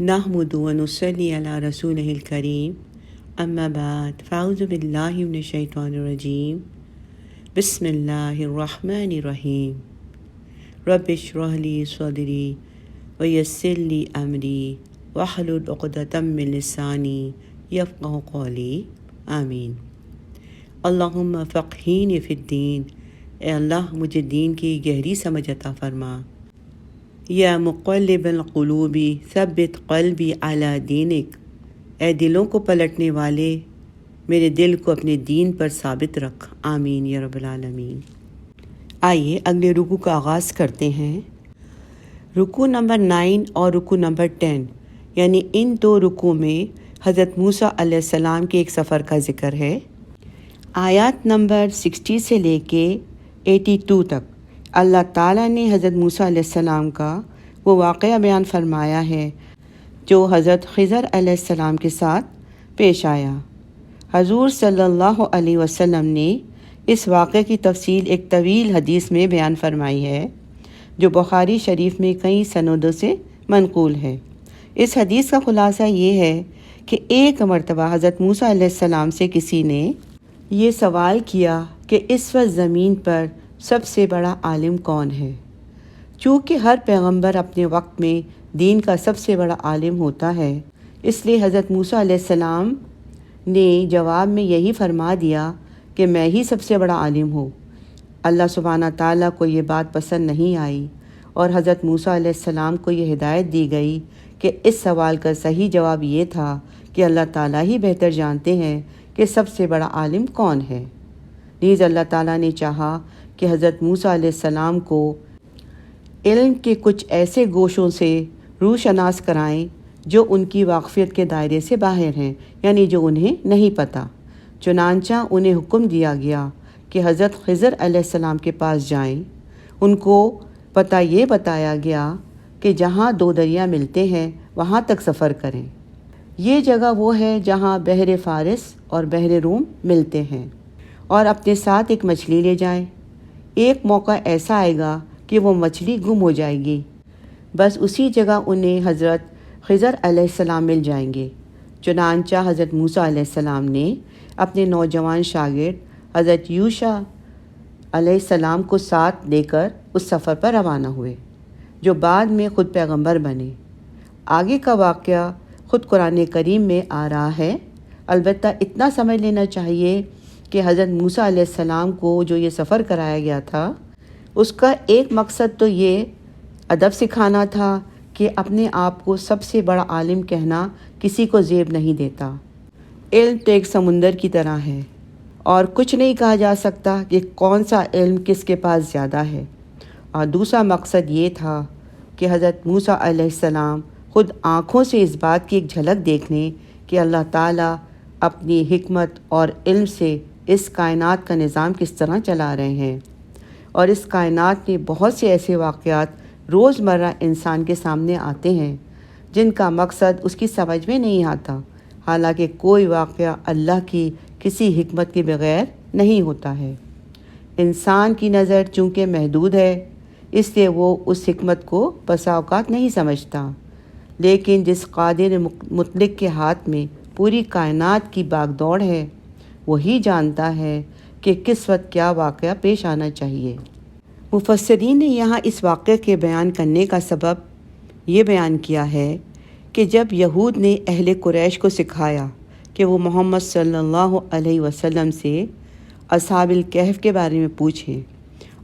نحمد ونصلی علی رسولہ الکریم اما بعد فاعوذ باللہ من الشیطان الرجیم بسم اللہ الرحمن الرحیم رب اشرح لی صدری ویسر لی امری واحلل عقدۃ من لسانی یفقہوا قولی آمین۔ اللہم فقہینی فی الدین، اے اللہ مجھے دین کی گہری سمجھ عطا فرما۔ یا مقلب القلوب ثبت قلبی علی دینک، اے دلوں کو پلٹنے والے میرے دل کو اپنے دین پر ثابت رکھ، آمین یا رب العالمین۔ آئیے اگلے رکوع کا آغاز کرتے ہیں۔ رکوع نمبر 9 اور رکوع نمبر 10، یعنی ان دو رکوع میں حضرت موسیٰ علیہ السلام کے ایک سفر کا ذکر ہے۔ آیات نمبر 60 سے لے کے 82 تک اللہ تعالیٰ نے حضرت موسیٰ علیہ السلام کا وہ واقعہ بیان فرمایا ہے جو حضرت خضر علیہ السلام کے ساتھ پیش آیا۔ حضور صلی اللہ علیہ وسلم نے اس واقعے کی تفصیل ایک طویل حدیث میں بیان فرمائی ہے جو بخاری شریف میں کئی سندوں سے منقول ہے۔ اس حدیث کا خلاصہ یہ ہے کہ ایک مرتبہ حضرت موسیٰ علیہ السلام سے کسی نے یہ سوال کیا کہ اس وقت زمین پر سب سے بڑا عالم کون ہے؟ چونکہ ہر پیغمبر اپنے وقت میں دین کا سب سے بڑا عالم ہوتا ہے، اس لیے حضرت موسیٰ علیہ السلام نے جواب میں یہی فرما دیا کہ میں ہی سب سے بڑا عالم ہوں۔ اللہ سبحانہ تعالیٰ کو یہ بات پسند نہیں آئی اور حضرت موسیٰ علیہ السلام کو یہ ہدایت دی گئی کہ اس سوال کا صحیح جواب یہ تھا کہ اللہ تعالیٰ ہی بہتر جانتے ہیں کہ سب سے بڑا عالم کون ہے۔ نیز اللہ تعالیٰ نے چاہا کہ حضرت موسیٰ علیہ السلام کو علم کے کچھ ایسے گوشوں سے روشناس کرائیں جو ان کی واقفیت کے دائرے سے باہر ہیں، یعنی جو انہیں نہیں پتہ۔ چنانچہ انہیں حکم دیا گیا کہ حضرت خضر علیہ السلام کے پاس جائیں۔ ان کو پتہ یہ بتایا گیا کہ جہاں دو دریا ملتے ہیں وہاں تک سفر کریں۔ یہ جگہ وہ ہے جہاں بحر فارس اور بحر روم ملتے ہیں، اور اپنے ساتھ ایک مچھلی لے جائیں۔ ایک موقع ایسا آئے گا کہ وہ مچھلی گم ہو جائے گی، بس اسی جگہ انہیں حضرت خضر علیہ السلام مل جائیں گے۔ چنانچہ حضرت موسیٰ علیہ السلام نے اپنے نوجوان شاگرد حضرت یوشع علیہ السلام کو ساتھ لے کر اس سفر پر روانہ ہوئے، جو بعد میں خود پیغمبر بنے۔ آگے کا واقعہ خود قرآن کریم میں آ رہا ہے، البتہ اتنا سمجھ لینا چاہیے کہ حضرت موسیٰ علیہ السلام کو جو یہ سفر کرایا گیا تھا اس کا ایک مقصد تو یہ ادب سکھانا تھا کہ اپنے آپ کو سب سے بڑا عالم کہنا کسی کو زیب نہیں دیتا۔ علم تو ایک سمندر کی طرح ہے اور کچھ نہیں کہا جا سکتا کہ کون سا علم کس کے پاس زیادہ ہے۔ اور دوسرا مقصد یہ تھا کہ حضرت موسیٰ علیہ السلام خود آنکھوں سے اس بات کی ایک جھلک دیکھ لیں کہ اللہ تعالیٰ اپنی حکمت اور علم سے اس کائنات کا نظام کس طرح چلا رہے ہیں، اور اس کائنات میں بہت سے ایسے واقعات روزمرہ انسان کے سامنے آتے ہیں جن کا مقصد اس کی سمجھ میں نہیں آتا، حالانکہ کوئی واقعہ اللہ کی کسی حکمت کے بغیر نہیں ہوتا ہے۔ انسان کی نظر چونکہ محدود ہے اس لیے وہ اس حکمت کو بسا اوقات نہیں سمجھتا، لیکن جس قادر مطلق کے ہاتھ میں پوری کائنات کی باغ دوڑ ہے وہی جانتا ہے کہ کس وقت کیا واقعہ پیش آنا چاہیے۔ مفسرین نے یہاں اس واقعے کے بیان کرنے کا سبب یہ بیان کیا ہے کہ جب یہود نے اہل قریش کو سکھایا کہ وہ محمد صلی اللہ علیہ وسلم سے اصحاب الکہف کے بارے میں پوچھیں،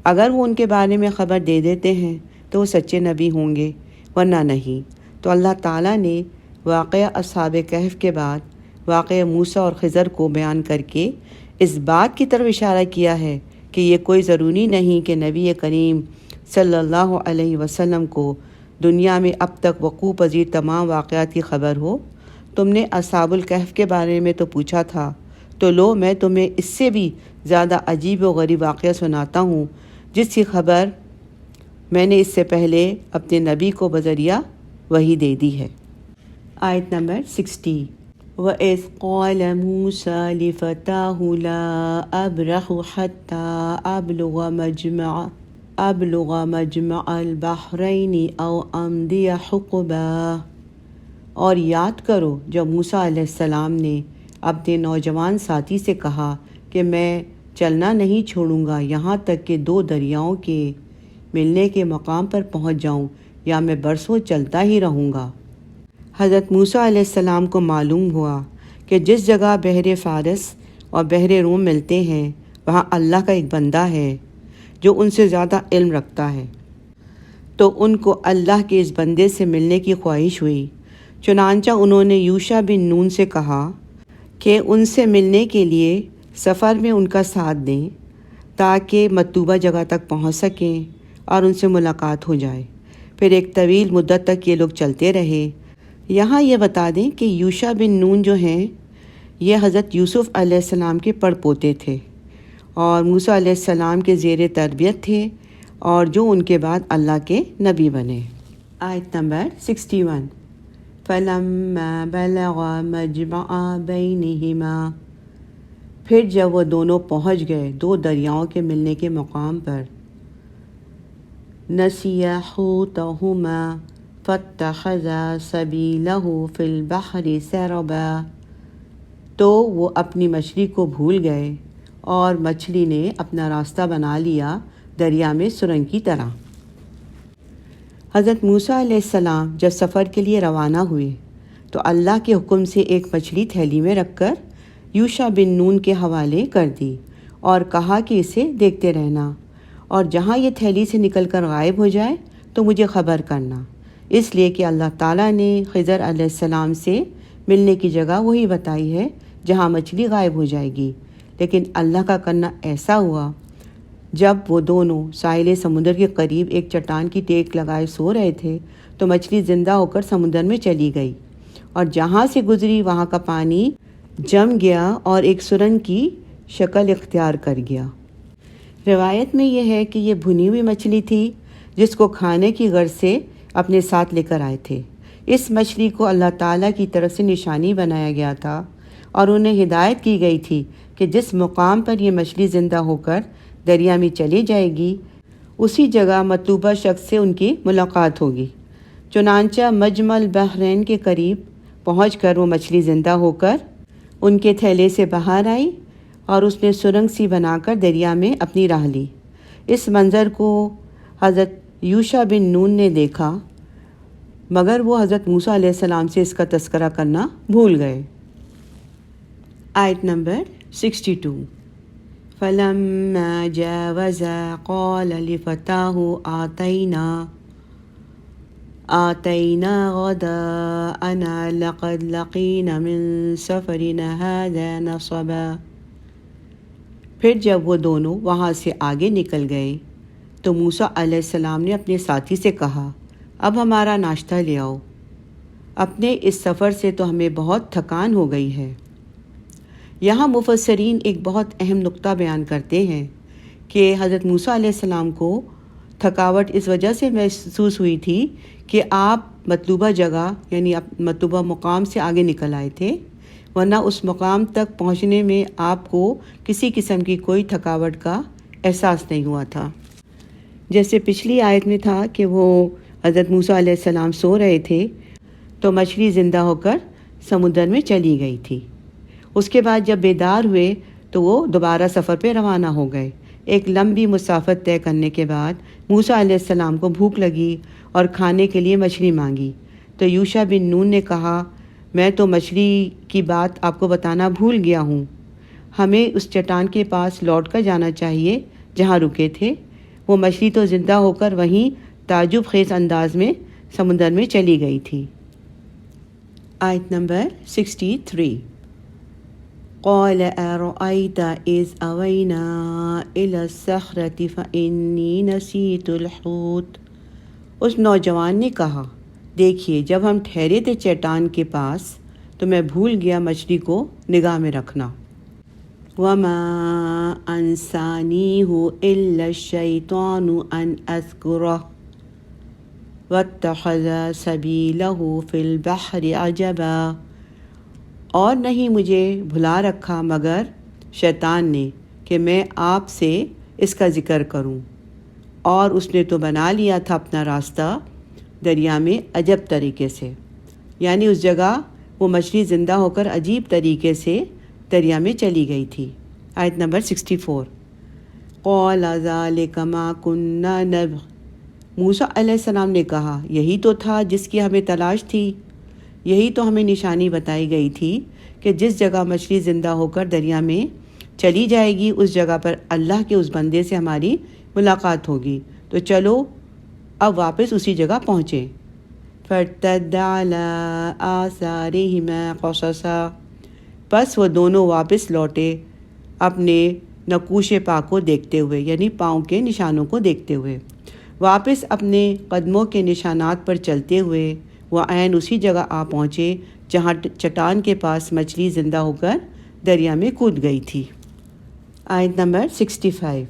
اگر وہ ان کے بارے میں خبر دے دیتے ہیں تو وہ سچے نبی ہوں گے، ورنہ نہیں، تو اللہ تعالیٰ نے واقعہ اصحاب کہف کے بعد واقعہ موسیٰ اور خضر کو بیان کر کے اس بات کی طرف اشارہ کیا ہے کہ یہ کوئی ضروری نہیں کہ نبی کریم صلی اللہ علیہ وسلم کو دنیا میں اب تک وقوع پذیر تمام واقعات کی خبر ہو۔ تم نے اصحاب الکہف کے بارے میں تو پوچھا تھا، تو لو میں تمہیں اس سے بھی زیادہ عجیب و غریب واقعہ سناتا ہوں جس کی خبر میں نے اس سے پہلے اپنے نبی کو بذریعہ وحی دے دی ہے۔ آیت نمبر 60۔ وَإِذْ قَالَ مُوسَىٰ لِفَتَاهُ لَا أَبْرَحُ حَتَّىٰ أَبْلُغَ مَجْمَعَ الْبَحْرَيْنِ أَوْ أَمْضِيَ حُقُبًا، اور یاد کرو جب موسیٰ علیہ السلام نے اپنے نوجوان ساتھی سے کہا کہ میں چلنا نہیں چھوڑوں گا یہاں تک کہ 2 دریاؤں کے ملنے کے مقام پر پہنچ جاؤں یا میں برسوں چلتا ہی رہوں گا۔ حضرت موسیٰ علیہ السلام کو معلوم ہوا کہ جس جگہ بحر فارس اور بحر روم ملتے ہیں وہاں اللہ کا ایک بندہ ہے جو ان سے زیادہ علم رکھتا ہے، تو ان کو اللہ کے اس بندے سے ملنے کی خواہش ہوئی۔ چنانچہ انہوں نے یوشع بن نون سے کہا کہ ان سے ملنے کے لیے سفر میں ان کا ساتھ دیں تاکہ مطلوبہ جگہ تک پہنچ سکیں اور ان سے ملاقات ہو جائے۔ پھر ایک طویل مدت تک یہ لوگ چلتے رہے۔ یہاں یہ بتا دیں کہ یوشع بن نون جو ہیں یہ حضرت یوسف علیہ السلام کے پڑ پوتے تھے اور موسیٰ علیہ السلام کے زیر تربیت تھے اور جو ان کے بعد اللہ کے نبی بنے۔ آیت نمبر 61 فَلَمَّا بَلَغَ مَجْمَعَ بَيْنِهِمَا، پھر جب وہ دونوں پہنچ گئے 2 دریاؤں کے ملنے کے مقام پر، نَسِيَ حُوتَهُمَا فَاتَّخَذَ سَبِيلَهُ فِي الْبَحْرِ سَرَبًا، تو وہ اپنی مچھلی کو بھول گئے اور مچھلی نے اپنا راستہ بنا لیا دریا میں سرنگ کی طرح۔ حضرت موسیٰ علیہ السلام جب سفر کے لیے روانہ ہوئے تو اللہ کے حکم سے ایک مچھلی تھیلی میں رکھ کر یوشع بن نون کے حوالے کر دی اور کہا کہ اسے دیکھتے رہنا اور جہاں یہ تھیلی سے نکل کر غائب ہو جائے تو مجھے خبر کرنا، اس لیے کہ اللہ تعالیٰ نے خضر علیہ السلام سے ملنے کی جگہ وہی بتائی ہے جہاں مچھلی غائب ہو جائے گی۔ لیکن اللہ کا کرنا ایسا ہوا، جب وہ دونوں ساحل سمندر کے قریب ایک چٹان کی ٹیک لگائے سو رہے تھے تو مچھلی زندہ ہو کر سمندر میں چلی گئی اور جہاں سے گزری وہاں کا پانی جم گیا اور ایک سرنگ کی شکل اختیار کر گیا۔ روایت میں یہ ہے کہ یہ بھنی ہوئی مچھلی تھی جس کو کھانے کی غرض سے اپنے ساتھ لے کر آئے تھے۔ اس مچھلی کو اللہ تعالیٰ کی طرف سے نشانی بنایا گیا تھا اور انہیں ہدایت کی گئی تھی کہ جس مقام پر یہ مچھلی زندہ ہو کر دریا میں چلی جائے گی اسی جگہ مطلوبہ شخص سے ان کی ملاقات ہوگی۔ چنانچہ مجمع البحرین کے قریب پہنچ کر وہ مچھلی زندہ ہو کر ان کے تھیلے سے باہر آئی اور اس نے سرنگ سی بنا کر دریا میں اپنی راہ لی۔ اس منظر کو حضرت یوشع بن نون نے دیکھا مگر وہ حضرت موسیٰ علیہ السلام سے اس کا تذکرہ کرنا بھول گئے۔ آیت نمبر 62 فَلَمَّا جَاوَزَا قَالَ لِفَتَاهُ آتَيْنَا غَدَاءَنَا لَقَدْ لَقِينَا مِن سَفَرِنَا هَذَا نَصَبًا، پھر جب وہ دونوں وہاں سے آگے نکل گئے تو موسیٰ علیہ السلام نے اپنے ساتھی سے کہا اب ہمارا ناشتہ لے آؤ، اپنے اس سفر سے تو ہمیں بہت تھکان ہو گئی ہے۔ یہاں مفسرین ایک بہت اہم نقطہ بیان کرتے ہیں کہ حضرت موسیٰ علیہ السلام کو تھکاوٹ اس وجہ سے محسوس ہوئی تھی کہ آپ مطلوبہ جگہ یعنی مطلوبہ مقام سے آگے نکل آئے تھے، ورنہ اس مقام تک پہنچنے میں آپ کو کسی قسم کی کوئی تھکاوٹ کا احساس نہیں ہوا تھا۔ جیسے پچھلی آیت میں تھا کہ وہ حضرت موسیٰ علیہ السلام سو رہے تھے تو مچھلی زندہ ہو کر سمندر میں چلی گئی تھی۔ اس کے بعد جب بیدار ہوئے تو وہ دوبارہ سفر پہ روانہ ہو گئے۔ ایک لمبی مسافت طے کرنے کے بعد موسیٰ علیہ السلام کو بھوک لگی اور کھانے کے لیے مچھلی مانگی تو یوشع بن نون نے کہا میں تو مچھلی کی بات آپ کو بتانا بھول گیا ہوں، ہمیں اس چٹان کے پاس لوٹ کر جانا چاہیے جہاں رکے تھے۔ وہ مچھلی تو زندہ ہو کر وہیں تعجب خیز انداز میں سمندر میں چلی گئی تھی۔ آیت نمبر 63 قال أرأيت إذ أوينا إلى الصخرة فإني نسيت الحوت، اس نوجوان نے کہا دیکھیے جب ہم ٹھہرے تھے چٹان کے پاس تو میں بھول گیا مچھلی کو نگاہ میں رکھنا۔ وَمَا أَنسَانِيهُ إِلَّا الشَّيْطَانُ أَنْ أَذْكُرَهُ وَاتَّخَذَ سَبِيلَهُ فِي الْبَحْرِ عَجَبًا، اور نہیں مجھے بھلا رکھا مگر شیطان نے کہ میں آپ سے اس کا ذکر کروں، اور اس نے تو بنا لیا تھا اپنا راستہ دریا میں عجب طریقے سے۔ یعنی اس جگہ وہ مچھلی زندہ ہو کر عجیب طریقے سے دریا میں چلی گئی تھی۔ آیت نمبر 64، قال ذلک ما کنا نبغ، موسیٰ علیہ السلام نے کہا یہی تو تھا جس کی ہمیں تلاش تھی، یہی تو ہمیں نشانی بتائی گئی تھی کہ جس جگہ مچھلی زندہ ہو کر دریا میں چلی جائے گی اس جگہ پر اللہ کے اس بندے سے ہماری ملاقات ہوگی، تو چلو اب واپس اسی جگہ پہنچیں۔ فارتد علی آثارہما قصصا، پس وہ دونوں واپس لوٹے اپنے نقوش پا کو دیکھتے ہوئے، یعنی پاؤں کے نشانوں کو دیکھتے ہوئے، واپس اپنے قدموں کے نشانات پر چلتے ہوئے وہ عین اسی جگہ آ پہنچے جہاں چٹان کے پاس مچھلی زندہ ہو کر دریا میں کود گئی تھی۔ آیت نمبر 65،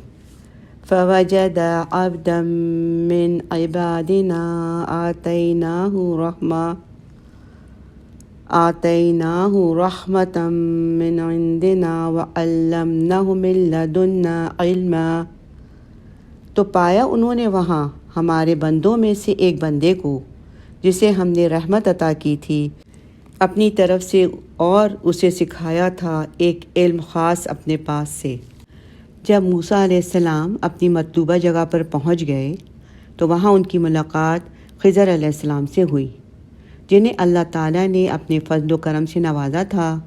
فوجد عبدا من عبادنا آتیناہ رحمة من عندنا وعلمناہ من لدنا علما، تو پایا انہوں نے وہاں ہمارے بندوں میں سے ایک بندے کو جسے ہم نے رحمت عطا کی تھی اپنی طرف سے، اور اسے سکھایا تھا ایک علم خاص اپنے پاس سے۔ جب موسیٰ علیہ السلام اپنی مطلوبہ جگہ پر پہنچ گئے تو وہاں ان کی ملاقات خضر علیہ السلام سے ہوئی، جنہیں اللہ تعالیٰ نے اپنے فضل و کرم سے نوازا تھا،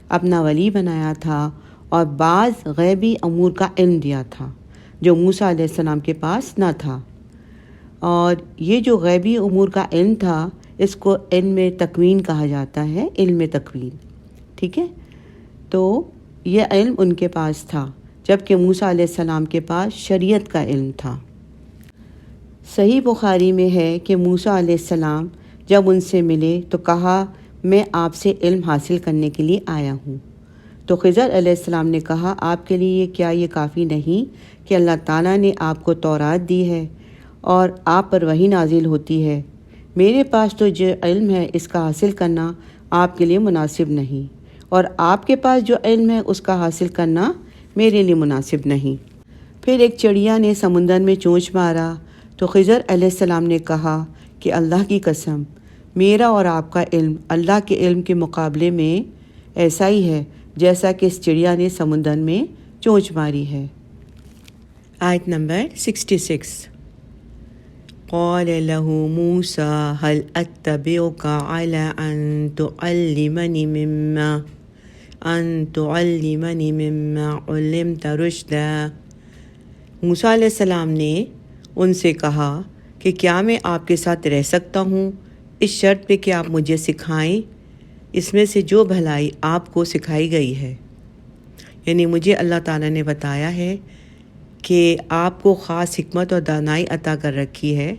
اپنا ولی بنایا تھا اور بعض غیبی امور کا علم دیا تھا جو موسیٰ علیہ السلام کے پاس نہ تھا۔ اور یہ جو غیبی امور کا علم تھا اس کو علم تکوین کہا جاتا ہے، علم تکوین، ٹھیک ہے؟ تو یہ علم ان کے پاس تھا، جبکہ موسیٰ علیہ السلام کے پاس شریعت کا علم تھا۔ صحیح بخاری میں ہے کہ موسیٰ علیہ السلام جب ان سے ملے تو کہا میں آپ سے علم حاصل کرنے کے لیے آیا ہوں۔ تو خضر علیہ السلام نے کہا آپ کے لیے کیا یہ کافی نہیں کہ اللہ تعالیٰ نے آپ کو تورات دی ہے اور آپ پر وحی نازل ہوتی ہے؟ میرے پاس تو جو علم ہے اس کا حاصل کرنا آپ کے لیے مناسب نہیں، اور آپ کے پاس جو علم ہے اس کا حاصل کرنا میرے لیے مناسب نہیں۔ پھر ایک چڑیا نے سمندر میں چونچ مارا تو خضر علیہ السلام نے کہا کہ اللہ کی قسم، میرا اور آپ کا علم اللہ کے علم کے مقابلے میں ایسا ہی ہے جیسا کہ اس چڑیا نے سمندر میں چونچ ماری ہے۔ آیت نمبر 66، قال له موسى هل أتبعك على أن تعلمني مما علمت رشدا، موسیٰ علیہ السلام نے ان سے کہا کہ کیا میں آپ کے ساتھ رہ سکتا ہوں اس شرط پہ کہ آپ مجھے سکھائیں اس میں سے جو بھلائی آپ کو سکھائی گئی ہے، یعنی مجھے اللہ تعالیٰ نے بتایا ہے کہ آپ کو خاص حکمت اور دانائی عطا کر رکھی ہے،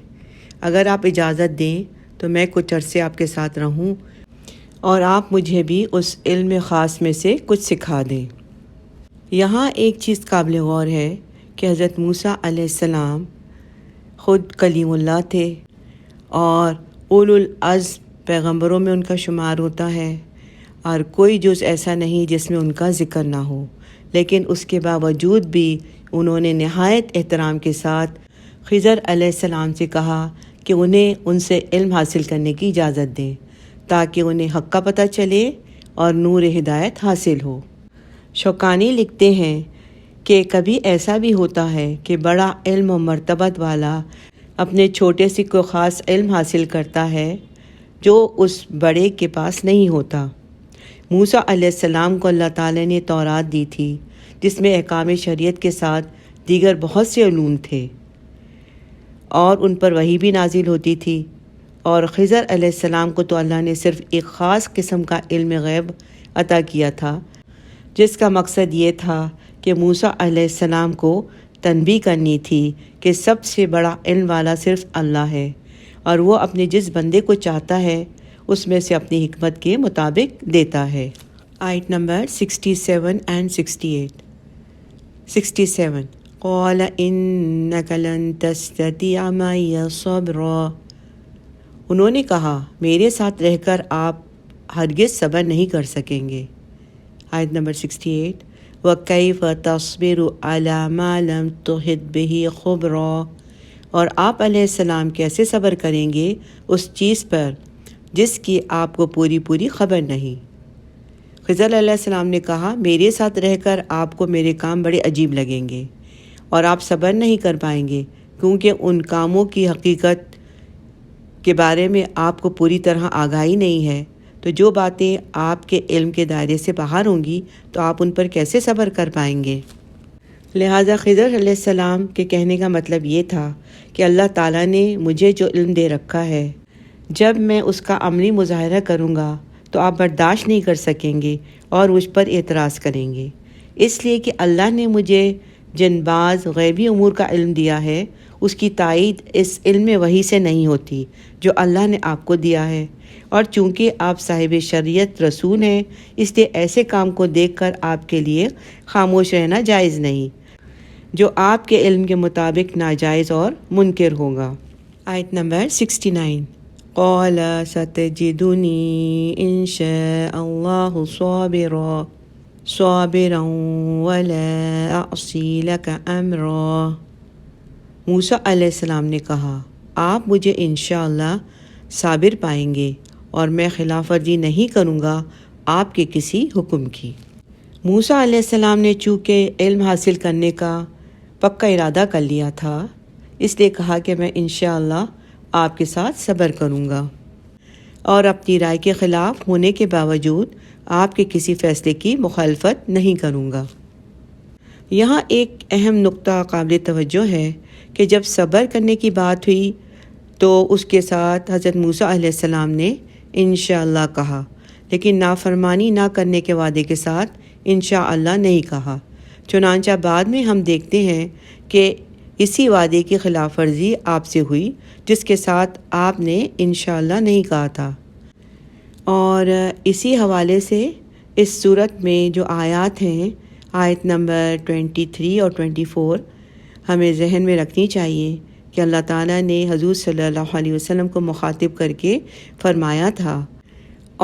اگر آپ اجازت دیں تو میں کچھ عرصے آپ کے ساتھ رہوں اور آپ مجھے بھی اس علم خاص میں سے کچھ سکھا دیں۔ یہاں ایک چیز قابل غور ہے کہ حضرت موسیٰ علیہ السلام خود کلیم اللہ تھے اور اولو العزم پیغمبروں میں ان کا شمار ہوتا ہے، اور کوئی جز ایسا نہیں جس میں ان کا ذکر نہ ہو، لیکن اس کے باوجود بھی انہوں نے نہایت احترام کے ساتھ خضر علیہ السلام سے کہا کہ انہیں ان سے علم حاصل کرنے کی اجازت دیں تاکہ انہیں حق کا پتہ چلے اور نور ہدایت حاصل ہو۔ شوکانی لکھتے ہیں کہ کبھی ایسا بھی ہوتا ہے کہ بڑا علم و مرتبت والا اپنے چھوٹے سے کو خاص علم حاصل کرتا ہے جو اس بڑے کے پاس نہیں ہوتا۔ موسیٰ علیہ السلام کو اللہ تعالیٰ نے تورات دی تھی جس میں احکام شریعت کے ساتھ دیگر بہت سے علوم تھے اور ان پر وحی بھی نازل ہوتی تھی، اور خضر علیہ السلام کو تو اللہ نے صرف ایک خاص قسم کا علم غیب عطا کیا تھا جس کا مقصد یہ تھا کہ موسیٰ علیہ السلام کو تنبیہ کرنی تھی کہ سب سے بڑا علم والا صرف اللہ ہے، اور وہ اپنے جس بندے کو چاہتا ہے اس میں سے اپنی حکمت کے مطابق دیتا ہے۔ آیت نمبر 67 and 68۔ 67، قال انک لن تستطیع معی صبرا، انہوں نے کہا میرے ساتھ رہ کر آپ ہرگز صبر نہیں کر سکیں گے۔ آیت نمبر 68، وَكَيْفَ تَصْبِرُ عَلَى مَا لَمْ تُحِطْ بِهِ خُبْرًا، اور آپ علیہ السلام کیسے صبر کریں گے اس چیز پر جس کی آپ کو پوری پوری خبر نہیں۔ خضر علیہ السلام نے کہا میرے ساتھ رہ کر آپ کو میرے کام بڑے عجیب لگیں گے اور آپ صبر نہیں کر پائیں گے، کیونکہ ان کاموں کی حقیقت کے بارے میں آپ کو پوری طرح آگاہی نہیں ہے، تو جو باتیں آپ کے علم کے دائرے سے باہر ہوں گی تو آپ ان پر کیسے صبر کر پائیں گے؟ لہٰذا خضر علیہ السلام کے کہنے کا مطلب یہ تھا کہ اللہ تعالیٰ نے مجھے جو علم دے رکھا ہے، جب میں اس کا عملی مظاہرہ کروں گا تو آپ برداشت نہیں کر سکیں گے اور مجھ پر اعتراض کریں گے، اس لیے کہ اللہ نے مجھے جن بعض غیبی امور کا علم دیا ہے اس کی تائید اس علم وحی سے نہیں ہوتی جو اللہ نے آپ کو دیا ہے، اور چونکہ آپ صاحب شریعت رسول ہیں اس لیے ایسے کام کو دیکھ کر آپ کے لیے خاموش رہنا جائز نہیں جو آپ کے علم کے مطابق ناجائز اور منکر ہوگا۔ آیت نمبر 69۔ قال ستجدنی ان شاء اللہ صابرا ولا اعصی لک امرا۔ موسیٰ علیہ السلام نے کہا آپ مجھے انشاءاللہ صابر پائیں گے اور میں خلاف ورزی نہیں کروں گا آپ کے کسی حکم کی۔ موسیٰ علیہ السلام نے چونکہ علم حاصل کرنے کا پکا ارادہ کر لیا تھا، اس لیے کہا کہ میں انشاءاللہ آپ کے ساتھ صبر کروں گا اور اپنی رائے کے خلاف ہونے کے باوجود آپ کے کسی فیصلے کی مخالفت نہیں کروں گا۔ یہاں ایک اہم نقطہ قابل توجہ ہے کہ جب صبر کرنے کی بات ہوئی تو اس کے ساتھ حضرت موسیٰ علیہ السلام نے انشاءاللہ کہا، لیکن نافرمانی نہ کرنے کے وعدے کے ساتھ انشاءاللہ نہیں کہا۔ چنانچہ بعد میں ہم دیکھتے ہیں کہ اسی وعدے کی خلاف ورزی آپ سے ہوئی جس کے ساتھ آپ نے انشاءاللہ نہیں کہا تھا، اور اسی حوالے سے اس صورت میں جو آیات ہیں، آیت نمبر 23 اور 24 ہمیں ذہن میں رکھنی چاہیے کہ اللہ تعالیٰ نے حضور صلی اللہ علیہ وسلم کو مخاطب کر کے فرمایا تھا،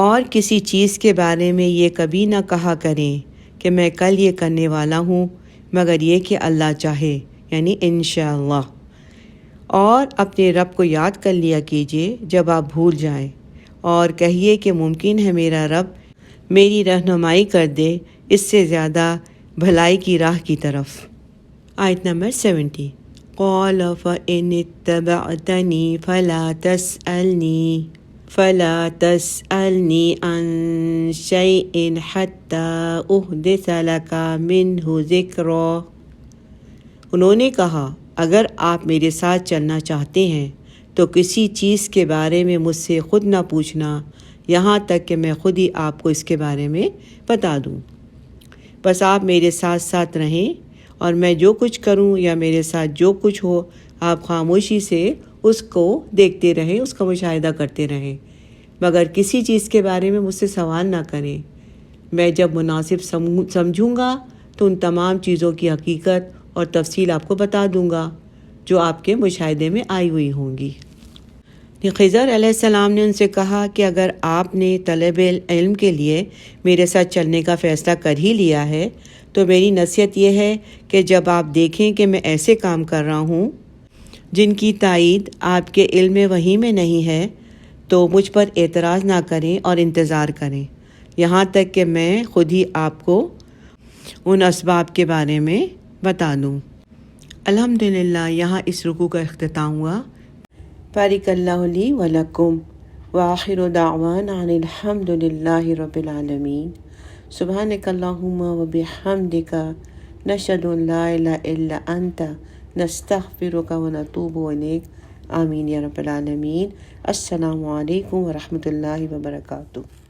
اور کسی چیز کے بارے میں یہ کبھی نہ کہا کریں کہ میں کل یہ کرنے والا ہوں مگر یہ کہ اللہ چاہے، یعنی انشاءاللہ، اور اپنے رب کو یاد کر لیا کیجئے جب آپ بھول جائیں، اور کہیے کہ ممکن ہے میرا رب میری رہنمائی کر دے اس سے زیادہ بھلائی کی راہ کی طرف۔ آیت نمبر 70۔ قال فإن اتبعتنی فلا تسألنی عن شیء حتی احدث لک منہ ذکرا۔ انہوں نے کہا اگر آپ میرے ساتھ چلنا چاہتے ہیں تو کسی چیز کے بارے میں مجھ سے خود نہ پوچھنا یہاں تک کہ میں خود ہی آپ کو اس کے بارے میں بتا دوں۔ بس آپ میرے ساتھ ساتھ رہیں اور میں جو کچھ کروں یا میرے ساتھ جو کچھ ہو آپ خاموشی سے اس کو دیکھتے رہیں، اس کا مشاہدہ کرتے رہیں، مگر کسی چیز کے بارے میں مجھ سے سوال نہ کریں۔ میں جب مناسب سمجھوں گا تو ان تمام چیزوں کی حقیقت اور تفصیل آپ کو بتا دوں گا جو آپ کے مشاہدے میں آئی ہوئی ہوں گی۔ خضر علیہ السلام نے ان سے کہا کہ اگر آپ نے طلب علم کے لیے میرے ساتھ چلنے کا فیصلہ کر ہی لیا ہے تو میری نصیحت یہ ہے کہ جب آپ دیکھیں کہ میں ایسے کام کر رہا ہوں جن کی تائید آپ کے علم وحی میں نہیں ہے تو مجھ پر اعتراض نہ کریں اور انتظار کریں یہاں تک کہ میں خود ہی آپ کو ان اسباب کے بارے میں بتا دوں۔ الحمدللہ یہاں اس رکوع کا اختتام ہوا۔ بارک اللہ لی ولکم وآخر دعوانا ان الحمد للہ رب العالمین۔ سبحانک اللہم وبحمدک نشہد ان لا الہ الا انت نستغفرک ونتوب الیک۔ آمین یا رب العالمین۔ السلام علیکم ورحمۃ اللہ وبرکاتہ۔